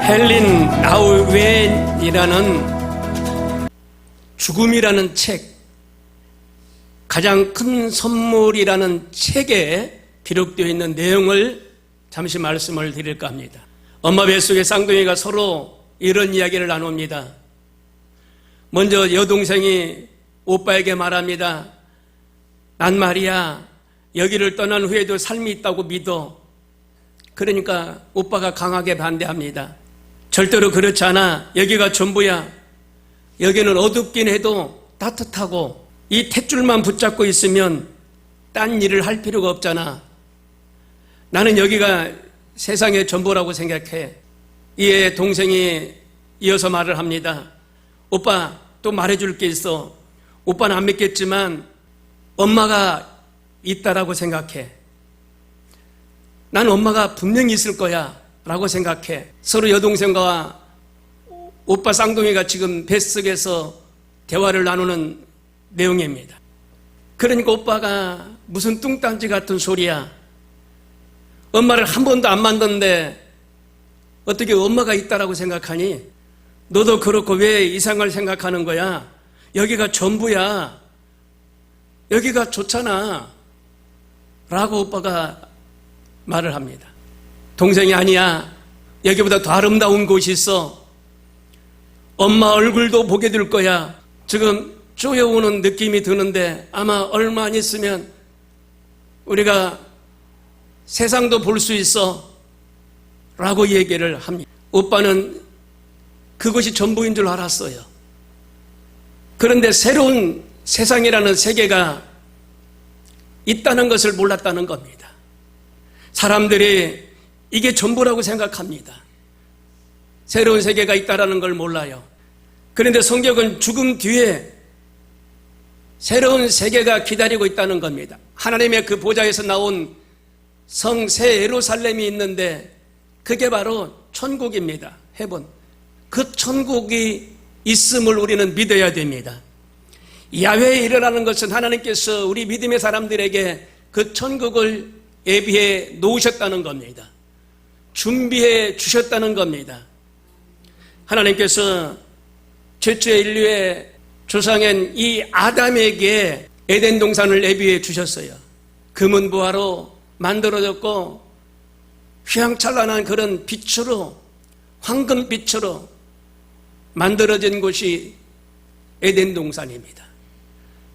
헬린 라우웬이라는 죽음이라는 책, 가장 큰 선물이라는 책에 기록되어 있는 내용을 잠시 말씀을 드릴까 합니다. 엄마 뱃속의 쌍둥이가 서로 이런 이야기를 나눕니다. 먼저 여동생이 오빠에게 말합니다. 난 말이야, 여기를 떠난 후에도 삶이 있다고 믿어. 그러니까 오빠가 강하게 반대합니다. 절대로 그렇지 않아. 여기가 전부야. 여기는 어둡긴 해도 따뜻하고 이 탯줄만 붙잡고 있으면 딴 일을 할 필요가 없잖아. 나는 여기가 세상의 전부라고 생각해. 이에 동생이 이어서 말을 합니다. 오빠, 또 말해줄 게 있어. 오빠는 안 믿겠지만 엄마가 있다라고 생각해. 난 엄마가 분명히 있을 거야 라고 생각해. 서로 여동생과 오빠 쌍둥이가 지금 뱃속에서 대화를 나누는 내용입니다. 그러니까 오빠가 무슨 뚱딴지 같은 소리야. 엄마를 한 번도 안 만났는데 어떻게 엄마가 있다라고 생각하니? 너도 그렇고 왜 이상을 생각하는 거야? 여기가 전부야. 여기가 좋잖아 라고 오빠가 말을 합니다. 동생이 아니야. 여기보다 더 아름다운 곳이 있어. 엄마 얼굴도 보게 될 거야. 지금 쪼여오는 느낌이 드는데 아마 얼마 안 있으면 우리가 세상도 볼 수 있어 라고 얘기를 합니다. 오빠는 그것이 전부인 줄 알았어요. 그런데 새로운 세상이라는 세계가 있다는 것을 몰랐다는 겁니다. 사람들이 이게 전부라고 생각합니다. 새로운 세계가 있다는 걸 몰라요. 그런데 성경은 죽음 뒤에 새로운 세계가 기다리고 있다는 겁니다. 하나님의 그 보좌에서 나온 성 새 예루살렘이 있는데 그게 바로 천국입니다. 헤븐. 그 천국이 있음을 우리는 믿어야 됩니다. 야훼의 일이라는 것은 하나님께서 우리 믿음의 사람들에게 그 천국을 예비해 놓으셨다는 겁니다. 준비해 주셨다는 겁니다. 하나님께서 최초의 인류의 조상인 이 아담에게 에덴 동산을 예비해 주셨어요. 금은보화로 만들어졌고 휘황찬란한 그런 빛으로, 황금빛으로 만들어진 곳이 에덴 동산입니다.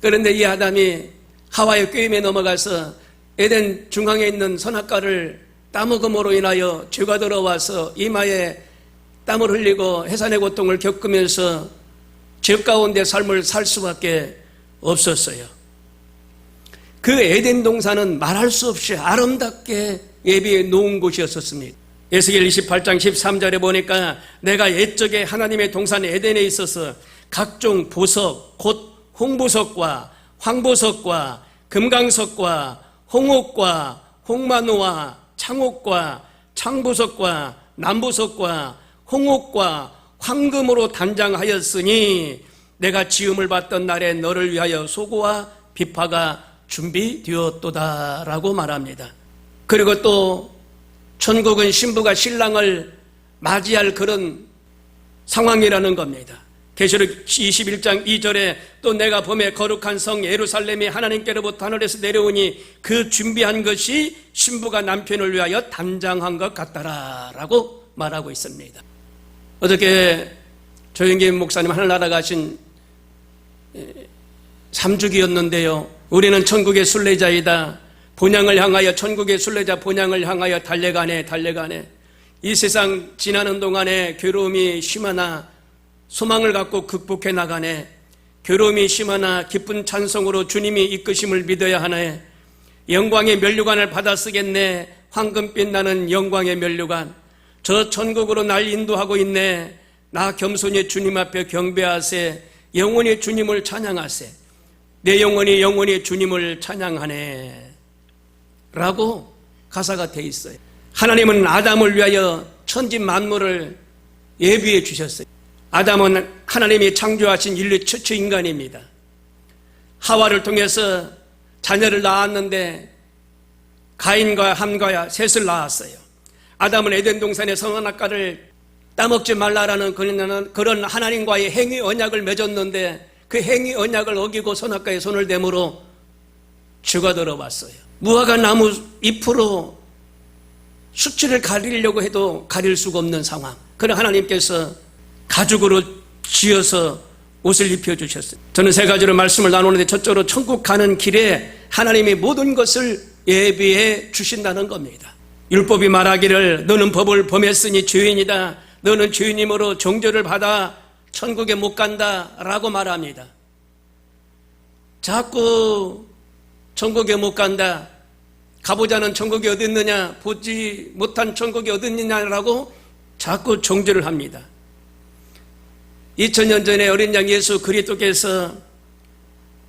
그런데 이 아담이 하와의 꾀임에 넘어가서 에덴 중앙에 있는 선악과를 따먹음으로 인하여 죄가 들어와서 이마에 땀을 흘리고 해산의 고통을 겪으면서 죄 가운데 삶을 살 수밖에 없었어요. 그 에덴 동산은 말할 수 없이 아름답게 예비해 놓은 곳이었습니다. 에스겔 28장 13절에 보니까 내가 옛적에 하나님의 동산 에덴에 있어서 각종 보석, 곧 홍보석과 황보석과 금강석과 홍옥과 홍마노와 창옥과 창보석과 남보석과 홍옥과 황금으로 단장하였으니 내가 지음을 받던 날에 너를 위하여 소고와 비파가 준비되었도다 라고 말합니다. 그리고 또 천국은 신부가 신랑을 맞이할 그런 상황이라는 겁니다. 계시록 21장 2절에 또 내가 봄에 거룩한 성 예루살렘이 하나님께로부터 하늘에서 내려오니 그 준비한 것이 신부가 남편을 위하여 단장한 것 같더라 라고 말하고 있습니다. 어저께 조영기 목사님 하늘나라 가신 3주기였는데요. 우리는 천국의 순례자이다. 본향을 향하여, 천국의 순례자 본향을 향하여 달려가네. 이 세상 지나는 동안에 괴로움이 심하나 소망을 갖고 극복해 나가네. 괴로움이 심하나 기쁜 찬송으로 주님이 이끄심을 믿어야 하네. 영광의 면류관을 받아 쓰겠네. 황금빛 나는 영광의 면류관. 저 천국으로 날 인도하고 있네. 나 겸손히 주님 앞에 경배하세. 영원히 주님을 찬양하세. 내 영원히 주님을 찬양하네 라고 가사가 돼 있어요. 하나님은 아담을 위하여 천지 만물을 예비해 주셨어요. 아담은 하나님이 창조하신 인류 최초 인간입니다. 하와를 통해서 자녀를 낳았는데 가인과 함과 셋을 낳았어요. 아담은 에덴 동산의 선악과를 따먹지 말라라는 그런 하나님과의 행위 언약을 맺었는데 그 행위 언약을 어기고 선악과에 손을 대므로 주가 들어왔어요. 무화과 나무 잎으로 수치를 가리려고 해도 가릴 수가 없는 상황. 그러나 하나님께서 가죽으로 지어서 옷을 입혀주셨어요. 저는 세 가지로 말씀을 나누는데 첫째로 천국 가는 길에 하나님이 모든 것을 예비해 주신다는 겁니다. 율법이 말하기를 너는 법을 범했으니 죄인이다. 너는 죄인임으로 정죄를 받아 천국에 못 간다 라고 말합니다. 자꾸 천국에 못 간다, 가보자는 천국이 어디 있느냐, 보지 못한 천국이 어디 있느냐라고 자꾸 정죄를 합니다. 2000년 전에 어린 양 예수 그리스도께서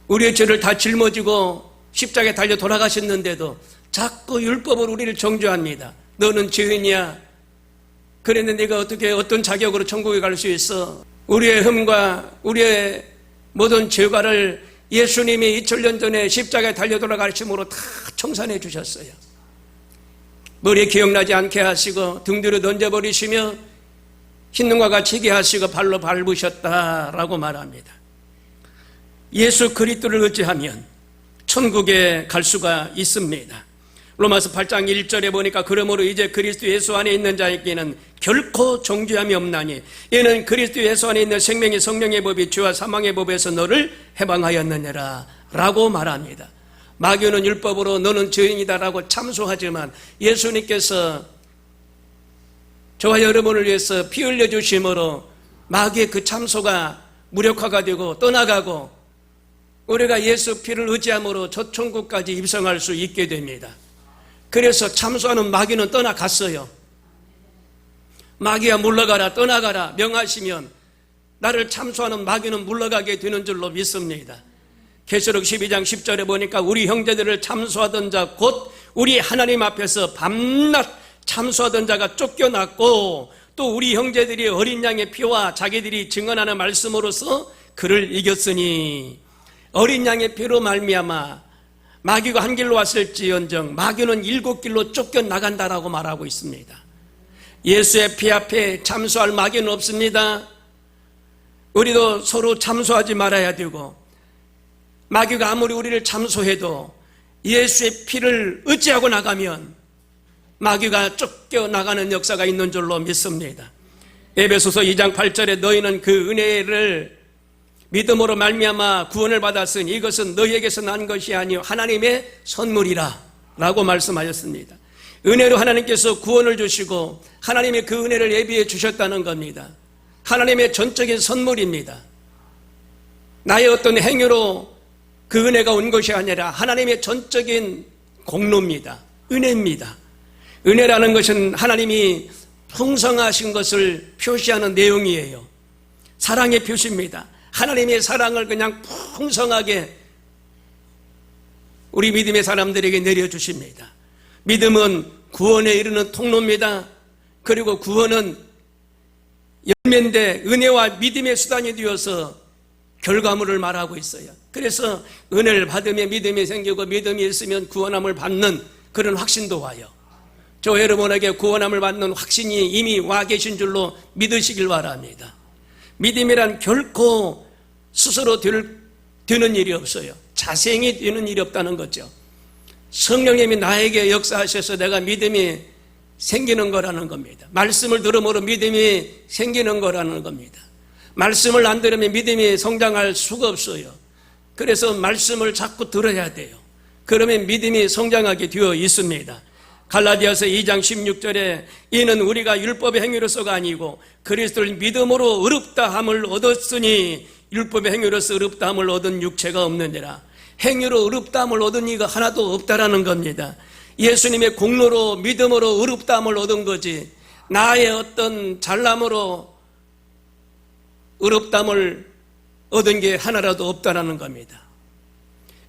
우리의 죄를 다 짊어지고 십자가에 달려 돌아가셨는데도 자꾸 율법으로 우리를 정죄합니다. 너는 죄인이야. 그랬는데 네가 어떻게 어떤 자격으로 천국에 갈 수 있어? 우리의 흠과 우리의 모든 죄과를 예수님이 2000년 전에 십자가에 달려 돌아가심으로 다 청산해 주셨어요. 머리에 기억나지 않게 하시고 등 뒤로 던져버리시며 흰눈과 같이 희게 하시고 발로 밟으셨다라고 말합니다. 예수 그리스도를 의지하면 천국에 갈 수가 있습니다. 로마서 8장 1절에 보니까 그러므로 이제 그리스도 예수 안에 있는 자에게는 결코 정죄함이 없나니 이는 그리스도 예수 안에 있는 생명의 성령의 법이 죄와 사망의 법에서 너를 해방하였느니라 라고 말합니다. 마귀는 율법으로 너는 죄인이다 라고 참소하지만 예수님께서 저와 여러분을 위해서 피 흘려주심으로 마귀의 그 참소가 무력화가 되고 떠나가고 우리가 예수 피를 의지함으로 저 천국까지 입성할 수 있게 됩니다. 그래서 참소하는 마귀는 떠나갔어요. 마귀야 물러가라, 떠나가라 명하시면 나를 참소하는 마귀는 물러가게 되는 줄로 믿습니다. 계시록 12장 10절에 보니까 우리 형제들을 참소하던 자 곧 우리 하나님 앞에서 밤낮 참소하던 자가 쫓겨났고 또 우리 형제들이 어린 양의 피와 자기들이 증언하는 말씀으로서 그를 이겼으니 어린 양의 피로 말미암아 마귀가 한 길로 왔을지언정 마귀는 7길로 쫓겨나간다라고 말하고 있습니다. 예수의 피 앞에 참소할 마귀는 없습니다. 우리도 서로 참소하지 말아야 되고 마귀가 아무리 우리를 참소해도 예수의 피를 의지하고 나가면 마귀가 쫓겨나가는 역사가 있는 줄로 믿습니다. 에베소서 2장 8절에 너희는 그 은혜를 믿음으로 말미암아 구원을 받았으니 이것은 너희에게서 난 것이 아니요 하나님의 선물이라 라고 말씀하셨습니다. 은혜로 하나님께서 구원을 주시고 하나님의 그 은혜를 예비해 주셨다는 겁니다. 하나님의 전적인 선물입니다. 나의 어떤 행위로 그 은혜가 온 것이 아니라 하나님의 전적인 공로입니다. 은혜입니다. 은혜라는 것은 하나님이 풍성하신 것을 표시하는 내용이에요. 사랑의 표시입니다. 하나님의 사랑을 그냥 풍성하게 우리 믿음의 사람들에게 내려주십니다. 믿음은 구원에 이르는 통로입니다. 그리고 구원은 열매인데 은혜와 믿음의 수단이 되어서 결과물을 말하고 있어요. 그래서 은혜를 받으면 믿음이 생기고 믿음이 있으면 구원함을 받는 그런 확신도 와요. 저 여러분에게 구원함을 받는 확신이 이미 와 계신 줄로 믿으시길 바랍니다. 믿음이란 결코 스스로 되는 일이 없어요. 자생이 되는 일이 없다는 거죠. 성령님이 나에게 역사하셔서 내가 믿음이 생기는 거라는 겁니다. 말씀을 들음으로 믿음이 생기는 거라는 겁니다. 말씀을 안 들으면 믿음이 성장할 수가 없어요. 그래서 말씀을 자꾸 들어야 돼요. 그러면 믿음이 성장하게 되어 있습니다. 갈라디아서 2장 16절에 이는 우리가 율법의 행위로서가 아니고 그리스도를 믿음으로 의롭다함을 얻었으니 율법의 행위로서 의롭다함을 얻은 육체가 없느니라. 행위로 의롭다함을 얻은 이가 하나도 없다라는 겁니다. 예수님의 공로로 믿음으로 의롭다함을 얻은 거지 나의 어떤 잘남으로 의롭다함을 얻은 게 하나라도 없다라는 겁니다.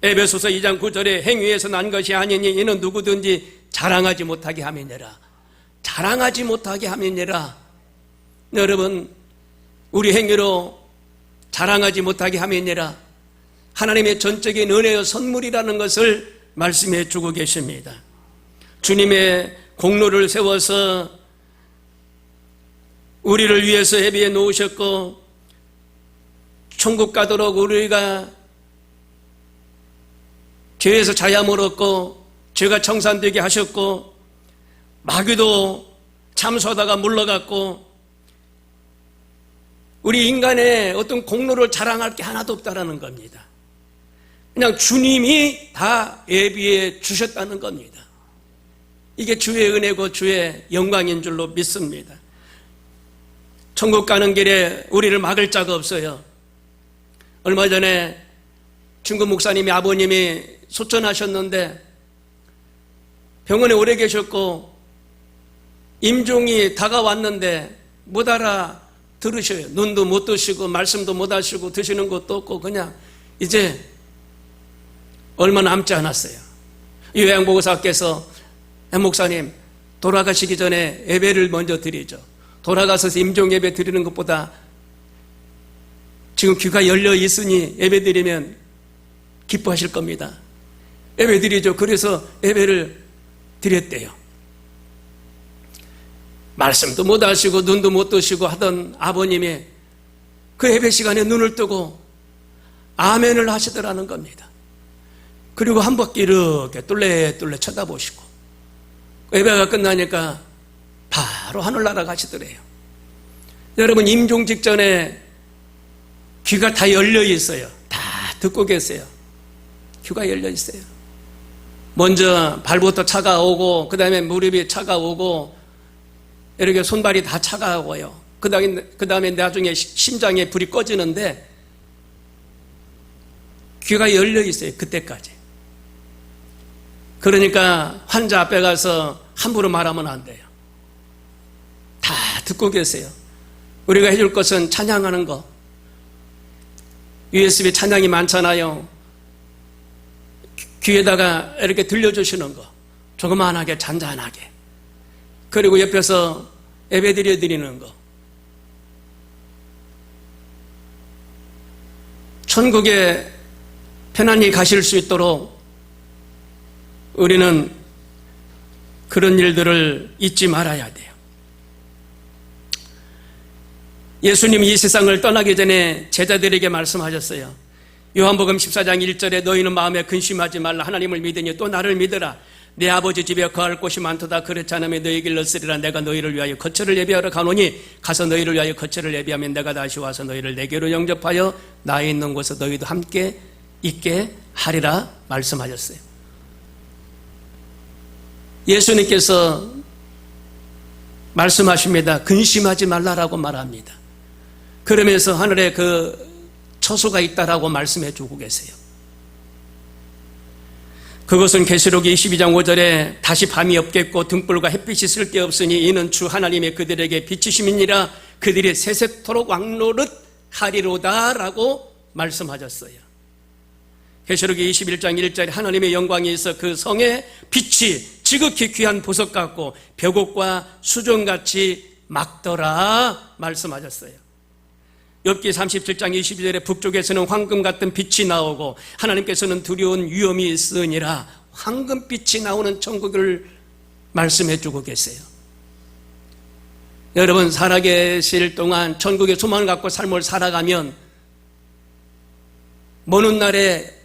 에베소서 2장 9절에 행위에서 난 것이 아니니 이는 누구든지 자랑하지 못하게 함이니라. 자랑하지 못하게 함이니라. 여러분 우리 행위로 자랑하지 못하게 함이니라. 하나님의 전적인 은혜의 선물이라는 것을 말씀해 주고 계십니다. 주님의 공로를 세워서 우리를 위해서 예비해 놓으셨고 천국 가도록 우리가 죄에서 자유함을 얻고 죄가 청산되게 하셨고 마귀도 참소하다가 물러갔고 우리 인간의 어떤 공로를 자랑할 게 하나도 없다라는 겁니다. 그냥 주님이 다 예비해 주셨다는 겁니다. 이게 주의 은혜고 주의 영광인 줄로 믿습니다. 천국 가는 길에 우리를 막을 자가 없어요. 얼마 전에 중국 목사님이 아버님이 소천하셨는데 병원에 오래 계셨고 임종이 다가왔는데 못 알아 들으셔요. 눈도 못 뜨시고 말씀도 못 하시고 드시는 것도 없고 그냥 이제 얼마 남지 않았어요. 요양보호사께서 목사님 돌아가시기 전에 예배를 먼저 드리죠. 돌아가서 임종 예배 드리는 것보다 지금 귀가 열려 있으니 예배 드리면 기뻐하실 겁니다. 예배 드리죠. 그래서 예배를 드렸대요. 말씀도 못 하시고 눈도 못 뜨시고 하던 아버님이 그 예배 시간에 눈을 뜨고 아멘을 하시더라는 겁니다. 그리고 한 바퀴 이렇게 뚫레뚫레 쳐다보시고 예배가 끝나니까 바로 하늘 날아가시더래요. 여러분 임종 직전에 귀가 다 열려 있어요. 다 듣고 계세요. 귀가 열려 있어요. 먼저 발부터 차가오고 그 다음에 무릎이 차가오고 이렇게 손발이 다 차가워요. 그 다음에 나중에 심장에 불이 꺼지는데 귀가 열려 있어요. 그때까지. 그러니까 환자 앞에 가서 함부로 말하면 안 돼요. 다 듣고 계세요. 우리가 해줄 것은 찬양하는 거. USB 찬양이 많잖아요. 귀에다가 이렇게 들려주시는 거. 조그만하게 잔잔하게. 그리고 옆에서 예배 드리는 거. 천국에 편안히 가실 수 있도록 우리는 그런 일들을 잊지 말아야 돼요. 예수님이 이 세상을 떠나기 전에 제자들에게 말씀하셨어요. 요한복음 14장 1절에 너희는 마음에 근심하지 말라. 하나님을 믿으니 또 나를 믿으라. 내 아버지 집에 거할 곳이 많도다. 그렇지 않으면 너희 길을 쓰리라. 내가 너희를 위하여 거처를 예비하러 가노니 가서 너희를 위하여 거처를 예비하면 내가 다시 와서 너희를 내게로 영접하여 나에 있는 곳에 너희도 함께 있게 하리라 말씀하셨어요. 예수님께서 말씀하십니다. 근심하지 말라라고 말합니다. 그러면서 하늘에 그 처소가 있다라고 말씀해 주고 계세요. 그것은 계시록 22장 5절에 다시 밤이 없겠고 등불과 햇빛이 쓸데없으니 이는 주 하나님의 그들에게 비치심이니라. 그들이 세세토록 왕노릇 하리로다 라고 말씀하셨어요. 계시록 21장 1절에 하나님의 영광이 있어 그 성의 빛이 지극히 귀한 보석 같고 벽옥과 수정같이 막더라 말씀하셨어요. 욥기 37장 22절에 북쪽에서는 황금 같은 빛이 나오고 하나님께서는 두려운 위험이 있으니라. 황금빛이 나오는 천국을 말씀해 주고 계세요. 여러분 살아계실 동안 천국의 소망을 갖고 삶을 살아가면 먼 훗날에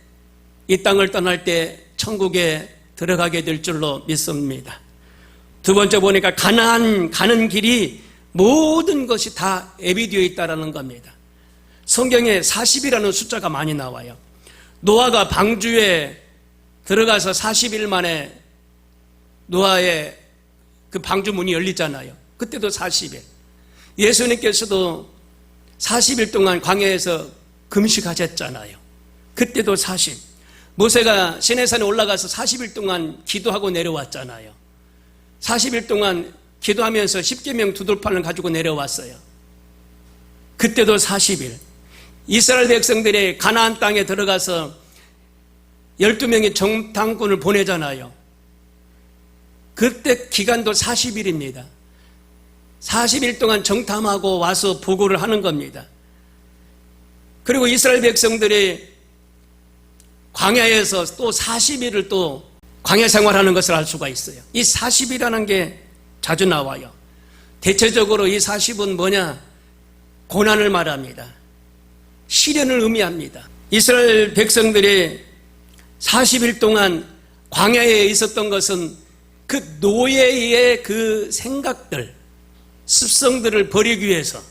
이 땅을 떠날 때 천국에 들어가게 될 줄로 믿습니다. 두 번째 보니까 가나안 가는 길이 모든 것이 다 예비되어 있다는 겁니다. 성경에 40이라는 숫자가 많이 나와요. 노아가 방주에 들어가서 40일 만에 노아의 그 방주 문이 열리잖아요. 그때도 40일. 예수님께서도 40일 동안 광야에서 금식하셨잖아요. 그때도 40. 모세가 시내산에 올라가서 40일 동안 기도하고 내려왔잖아요. 40일 동안 기도하면서 십계명 두돌판을 가지고 내려왔어요. 그때도 40일. 이스라엘 백성들이 가나안 땅에 들어가서 12명의 정탐꾼을 보내잖아요. 그때 기간도 40일입니다. 40일 동안 정탐하고 와서 보고를 하는 겁니다. 그리고 이스라엘 백성들이 광야에서 또 40일을 또 광야 생활하는 것을 알 수가 있어요. 이 40이라는 게 자주 나와요. 대체적으로 이 40은 뭐냐? 고난을 말합니다. 시련을 의미합니다. 이스라엘 백성들이 40일 동안 광야에 있었던 것은 그 노예의 그 생각들, 습성들을 버리기 위해서,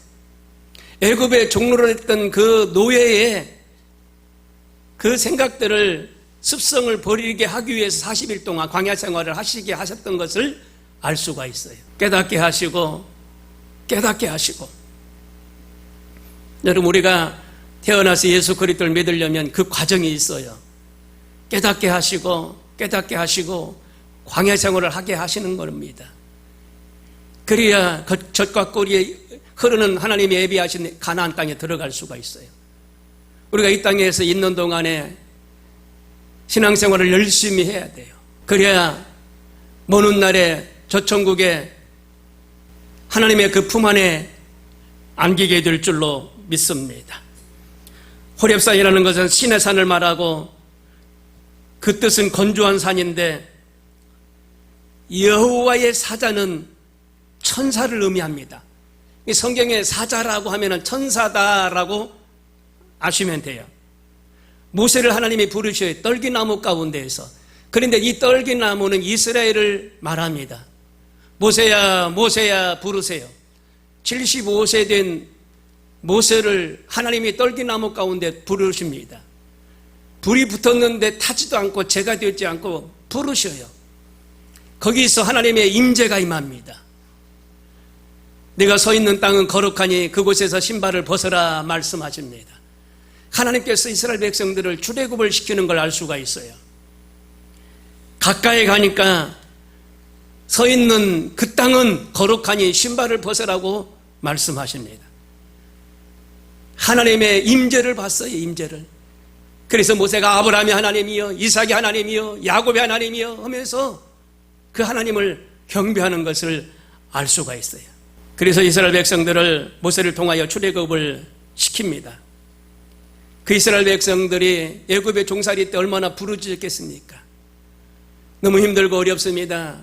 애굽의 종로로 했던 그 노예의 그 생각들을, 습성을 버리게 하기 위해서 40일 동안 광야 생활을 하시게 하셨던 것을 알 수가 있어요. 깨닫게 하시고 여러분, 우리가 태어나서 예수 그리스도를 믿으려면 그 과정이 있어요. 깨닫게 하시고 광야 생활을 하게 하시는 겁니다. 그래야 젖과 꿀이 흐르는 하나님이 예비하신 가나안 땅에 들어갈 수가 있어요. 우리가 이 땅에서 있는 동안에 신앙생활을 열심히 해야 돼요. 그래야 먼 훗날에 저 천국에 하나님의 그 품 안에 안기게 될 줄로 믿습니다. 호렙산이라는 것은 신의 산을 말하고 그 뜻은 건조한 산인데, 여호와의 사자는 천사를 의미합니다. 성경에 사자라고 하면 천사다라고 아시면 돼요. 모세를 하나님이 부르셔요. 떨기나무 가운데에서. 그런데 이 떨기나무는 이스라엘을 말합니다. 모세야 모세야 부르세요. 75세 된 모세를 하나님이 떨기나무 가운데 부르십니다. 불이 붙었는데 타지도 않고 재가 되지 않고 부르셔요. 거기서 하나님의 임재가 임합니다. 내가 서 있는 땅은 거룩하니 그곳에서 신발을 벗어라 말씀하십니다. 하나님께서 이스라엘 백성들을 출애굽을 시키는 걸 알 수가 있어요. 가까이 가니까 서 있는 그 땅은 거룩하니 신발을 벗으라고 말씀하십니다. 하나님의 임재를 봤어요. 임재를. 그래서 모세가 아브라함의 하나님이여, 이삭의 하나님이여, 야곱의 하나님이여 하면서 그 하나님을 경배하는 것을 알 수가 있어요. 그래서 이스라엘 백성들을 모세를 통하여 출애굽을 시킵니다. 그 이스라엘 백성들이 애굽의 종살이 때 얼마나 부르짖었겠습니까? 너무 힘들고 어렵습니다.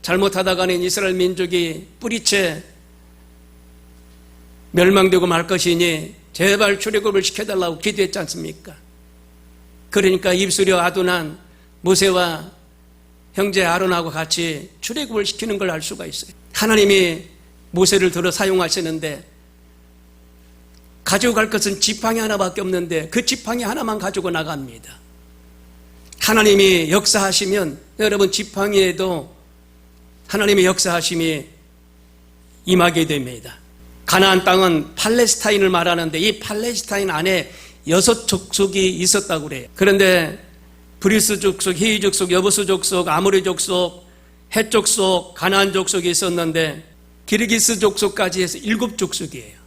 잘못하다가는 이스라엘 민족이 뿌리채 멸망되고 말 것이니 제발 출애굽을 시켜달라고 기도했지 않습니까? 그러니까 입술이 아둔한 모세와 형제 아론하고 같이 출애굽을 시키는 걸 알 수가 있어요. 하나님이 모세를 들어 사용하시는데 가지고 갈 것은 지팡이 하나밖에 없는데 그 지팡이 하나만 가지고 나갑니다. 하나님이 역사하시면 여러분 지팡이에도 하나님의 역사하심이 임하게 됩니다. 가나안 땅은 팔레스타인을 말하는데 이 팔레스타인 안에 6 족속이 있었다고 그래요. 그런데 브리스 족속, 히위 족속, 여부스 족속, 아모리 족속, 헷 족속, 가나안 족속이 있었는데 기르기스 족속까지 해서 7 족속이에요.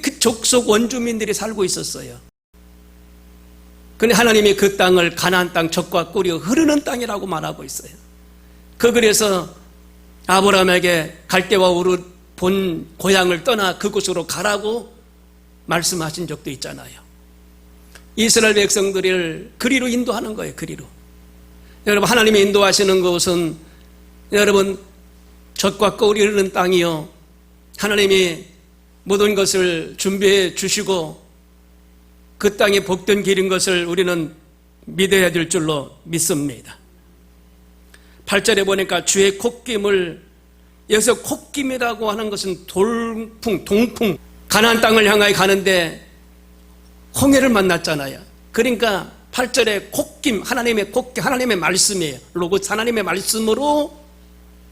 그 족속 원주민들이 살고 있었어요. 그런데 하나님이 그 땅을 가나안 땅, 젖과 꿀이 흐르는 땅이라고 말하고 있어요. 그래서 아브라함에게 갈대와 우르 본 고향을 떠나 그곳으로 가라고 말씀하신 적도 있잖아요. 이스라엘 백성들을 그리로 인도하는 거예요. 그리로. 여러분, 하나님이 인도하시는 곳은 여러분 젖과 꿀이 흐르는 땅이요, 하나님이 모든 것을 준비해 주시고 그 땅에 복된 길인 것을 우리는 믿어야 될 줄로 믿습니다. 8절에 보니까 주의 콧김을, 여기서 콧김이라고 하는 것은 동풍, 가나안 땅을 향하여 가는데 홍해를 만났잖아요. 그러니까 8절에 콧김, 하나님의 콧김, 하나님의 말씀이에요. 로고스, 하나님의 말씀으로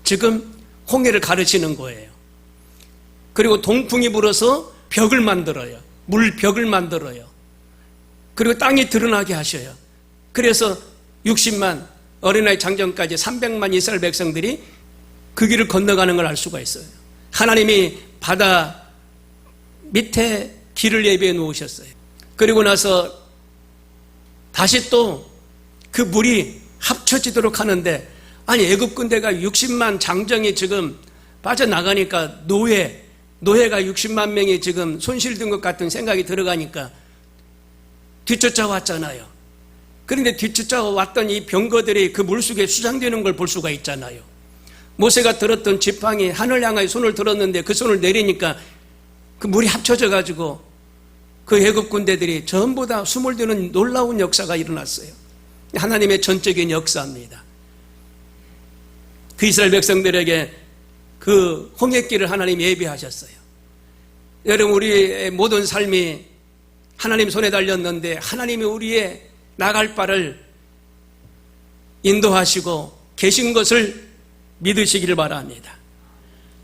지금 홍해를 가르치는 거예요. 그리고 동풍이 불어서 벽을 만들어요. 물벽을 만들어요. 그리고 땅이 드러나게 하셔요. 그래서 60만, 어린아이 장정까지 300만 이스라엘 백성들이 그 길을 건너가는 걸 알 수가 있어요. 하나님이 바다 밑에 길을 예비해 놓으셨어요. 그리고 나서 다시 또 그 물이 합쳐지도록 하는데, 아니 애굽 군대가 60만 장정이 지금 빠져나가니까 노예가 60만 명이 지금 손실된 것 같은 생각이 들어가니까 뒤쫓아왔잖아요. 그런데 뒤쫓아왔던 이 병거들이 그 물속에 수장되는 걸 볼 수가 있잖아요. 모세가 들었던 지팡이 하늘 향하여 손을 들었는데 그 손을 내리니까 그 물이 합쳐져 가지고 그 애굽 군대들이 전부 다 숨을 드는 놀라운 역사가 일어났어요. 하나님의 전적인 역사입니다. 그 이스라엘 백성들에게 그 홍해길을 하나님이 예비하셨어요. 여러분, 우리의 모든 삶이 하나님 손에 달렸는데 하나님이 우리의 나갈 바를 인도하시고 계신 것을 믿으시기를 바랍니다.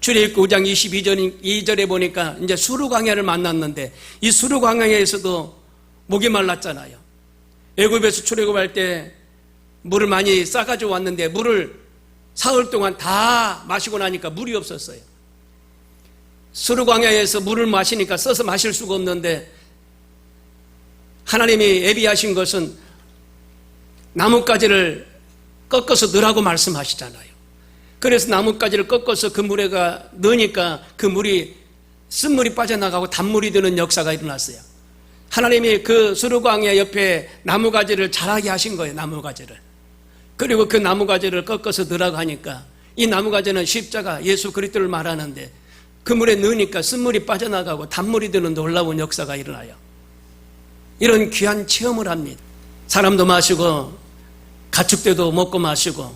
출애굽기 5장 22절에 보니까 이제 수르광야를 만났는데 이 수르광야에서도 목이 말랐잖아요. 애굽에서 출애굽할 때 물을 많이 싸가지고 왔는데 물을 사흘 동안 다 마시고 나니까 물이 없었어요. 수르광야에서 물을 마시니까 써서 마실 수가 없는데 하나님이 예비하신 것은 나뭇가지를 꺾어서 넣으라고 말씀하시잖아요. 그래서 나뭇가지를 꺾어서 그 물에가 넣으니까 그 물이 쓴물이 빠져나가고 단물이 되는 역사가 일어났어요. 하나님이 그 수르광야 옆에 나무가지를 자라게 하신 거예요. 나무가지를. 그리고 그 나무가지를 꺾어서 넣으라고 하니까 이 나무가지는 십자가 예수 그리스도를 말하는데 그 물에 넣으니까 쓴물이 빠져나가고 단물이 되는 놀라운 역사가 일어나요. 이런 귀한 체험을 합니다. 사람도 마시고 가축대도 먹고 마시고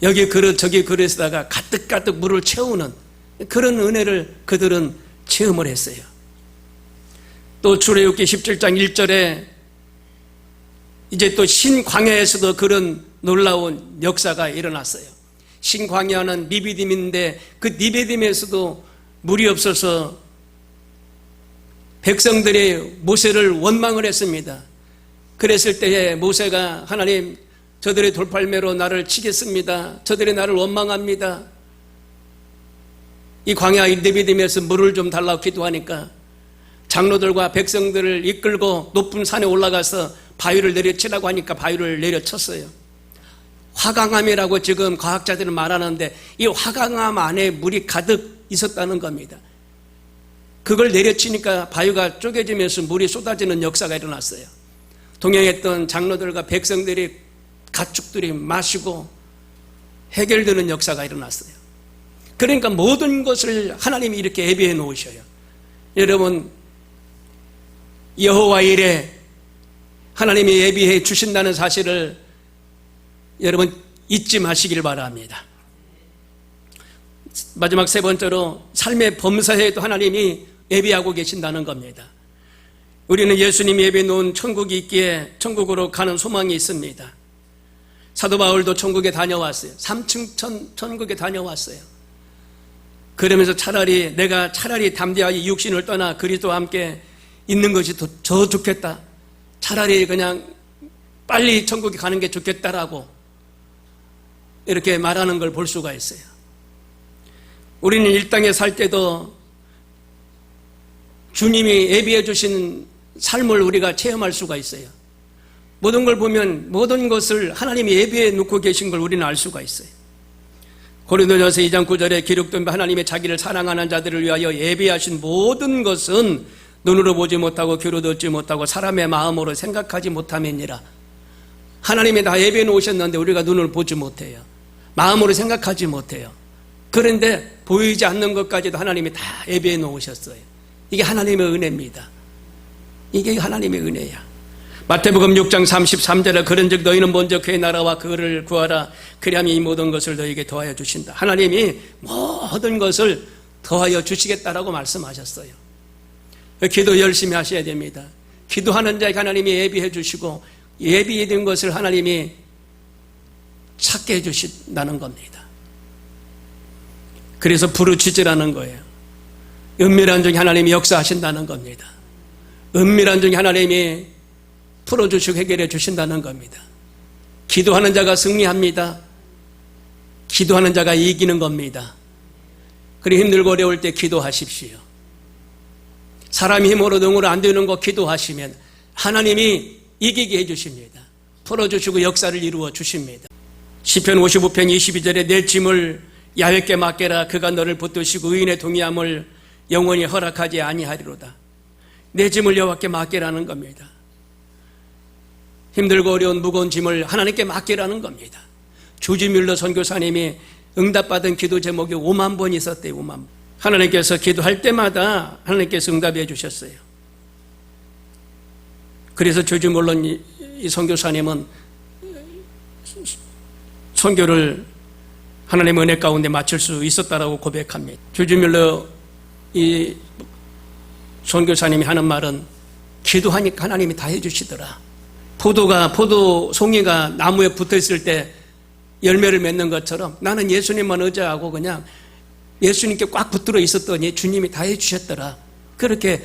여기 그릇 저기 그릇에다가 가득가득 물을 채우는 그런 은혜를 그들은 체험을 했어요. 또 출애굽기 17장 1절에 이제 또 신광야에서도 그런 놀라운 역사가 일어났어요. 신광야는 니비딤인데 그 니비딤에서도 물이 없어서 백성들이 모세를 원망을 했습니다. 그랬을 때에 모세가 하나님, 저들의 돌팔매로 나를 치겠습니다. 저들이 나를 원망합니다. 이 광야 니비딤에서 물을 좀 달라고 기도하니까 장로들과 백성들을 이끌고 높은 산에 올라가서 바위를 내려치라고 하니까 바위를 내려쳤어요. 화강암이라고 지금 과학자들은 말하는데 이 화강암 안에 물이 가득 있었다는 겁니다. 그걸 내려치니까 바위가 쪼개지면서 물이 쏟아지는 역사가 일어났어요. 동행했던 장로들과 백성들이 가축들이 마시고 해결되는 역사가 일어났어요. 그러니까 모든 것을 하나님이 이렇게 예비해 놓으셔요. 여러분, 여호와 일에 하나님이 예비해 주신다는 사실을 여러분 잊지 마시길 바랍니다. 마지막 세 번째로 삶의 범사에도 하나님이 예비하고 계신다는 겁니다. 우리는 예수님이 예비해 놓은 천국이 있기에 천국으로 가는 소망이 있습니다. 사도 바울도 천국에 다녀왔어요. 3층 천국에 다녀왔어요. 그러면서 내가 차라리 담대하게 육신을 떠나 그리스도와 함께 있는 것이 더 좋겠다. 차라리 그냥 빨리 천국에 가는 게 좋겠다라고 이렇게 말하는 걸 볼 수가 있어요. 우리는 이 땅에 살 때도 주님이 예비해 주신 삶을 우리가 체험할 수가 있어요. 모든 걸 보면 모든 것을 하나님이 예비해 놓고 계신 걸 우리는 알 수가 있어요. 고린도전서 2장 9절에 기록된 하나님의 자기를 사랑하는 자들을 위하여 예비하신 모든 것은 눈으로 보지 못하고 귀로 듣지 못하고 사람의 마음으로 생각하지 못함이니라. 하나님이 다 예비해 놓으셨는데 우리가 눈을 보지 못해요. 마음으로 생각하지 못해요. 그런데 보이지 않는 것까지도 하나님이 다 예비해 놓으셨어요. 이게 하나님의 은혜입니다. 이게 하나님의 은혜야. 마태복음 6장 33절에 그런즉 너희는 먼저 그의 나라와 그를 구하라. 그리하면 이 모든 것을 너희에게 더하여 주신다. 하나님이 모든 것을 더하여 주시겠다라고 말씀하셨어요. 기도 열심히 하셔야 됩니다. 기도하는 자에게 하나님이 예비해 주시고 예비된 것을 하나님이 찾게 해주신다는 겁니다. 그래서 부르짖으라는 거예요. 은밀한 중에 하나님이 역사하신다는 겁니다. 은밀한 중에 하나님이 풀어주시고 해결해 주신다는 겁니다. 기도하는 자가 승리합니다. 기도하는 자가 이기는 겁니다. 그리고 힘들고 어려울 때 기도하십시오. 사람이 힘으로 능으로 안 되는 거 기도하시면 하나님이 이기게 해주십니다. 풀어주시고 역사를 이루어 주십니다. 시편 55편 22절에 내 짐을 야훼께 맡겨라. 그가 너를 붙드시고 의인의 동의함을 영원히 허락하지 아니하리로다. 내 짐을 여호와께 맡기라는 겁니다. 힘들고 어려운 무거운 짐을 하나님께 맡기라는 겁니다. 조지 뮬러 선교사님이 응답받은 기도 제목이 5만 번 있었대요. 5만 번. 하나님께서 기도할 때마다 하나님께서 응답해 주셨어요. 그래서 조지 물론 이 선교사님은 선교를 하나님의 은혜 가운데 마칠 수 있었다라고 고백합니다. 조지 밀러 이 선교사님이 하는 말은 기도하니까 하나님이 다 해주시더라. 포도 송이가 나무에 붙어 있을 때 열매를 맺는 것처럼 나는 예수님만 의지하고 그냥 예수님께 꽉 붙들어 있었더니 주님이 다 해주셨더라. 그렇게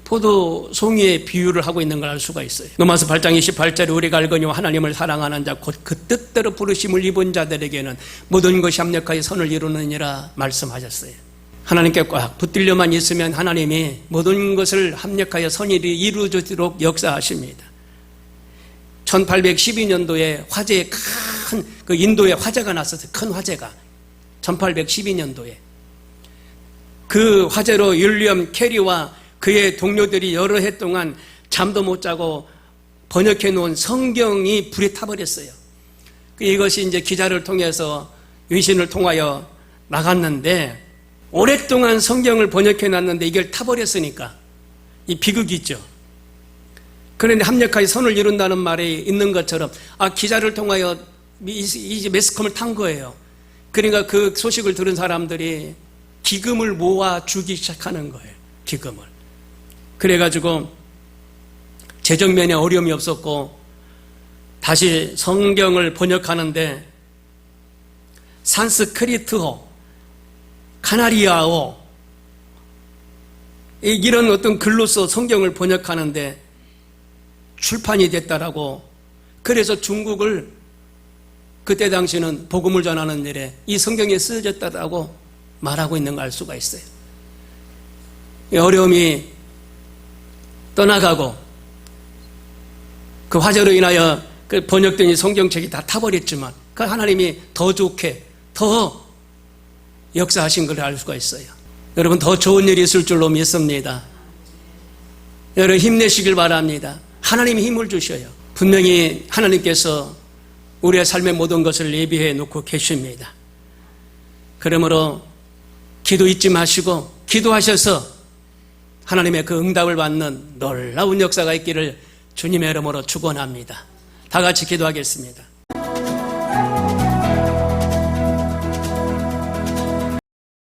포도 송이의 비유를 하고 있는 걸 알 수가 있어요. 로마서 8장 28절에 우리가 알거니와 하나님을 사랑하는 자 곧 그 뜻대로 부르심을 입은 자들에게는 모든 것이 합력하여 선을 이루느니라 말씀하셨어요. 하나님께 꽉 붙들려만 있으면 하나님이 모든 것을 합력하여 선이 이루어지도록 역사하십니다. 1812년도에 화재에 그 인도에 화재가 났었어요. 큰 화재가 1812년도에 그 화재로 윌리엄 캐리와 그의 동료들이 여러 해 동안 잠도 못 자고 번역해 놓은 성경이 불에 타버렸어요. 이것이 이제 기자를 통해서 외신을 통하여 나갔는데 오랫동안 성경을 번역해 놨는데 이걸 타버렸으니까 이 비극이죠. 그런데 합력하여 선을 이룬다는 말이 있는 것처럼 기자를 통하여 이제 매스컴을 탄 거예요. 그러니까 그 소식을 들은 사람들이 기금을 모아 주기 시작하는 거예요. 기금을. 그래가지고 재정면에 어려움이 없었고 다시 성경을 번역하는데 산스크리트어, 카나리아어 이런 어떤 글로서 성경을 번역하는데 출판이 됐다라고. 그래서 중국을 그때 당시는 복음을 전하는 일에 이 성경에 쓰여졌다라고 말하고 있는 걸 알 수가 있어요. 어려움이 떠나가고 그 화재로 인하여 그 번역된 이 성경책이 다 타버렸지만 그 하나님이 더 좋게 더 역사하신 걸 알 수가 있어요. 여러분 더 좋은 일이 있을 줄로 믿습니다. 여러분 힘내시길 바랍니다. 하나님이 힘을 주셔요. 분명히 하나님께서 우리의 삶의 모든 것을 예비해 놓고 계십니다. 그러므로 기도 잊지 마시고 기도하셔서 하나님의 그 응답을 받는 놀라운 역사가 있기를 주님의 이름으로 축원합니다. 다 같이 기도하겠습니다.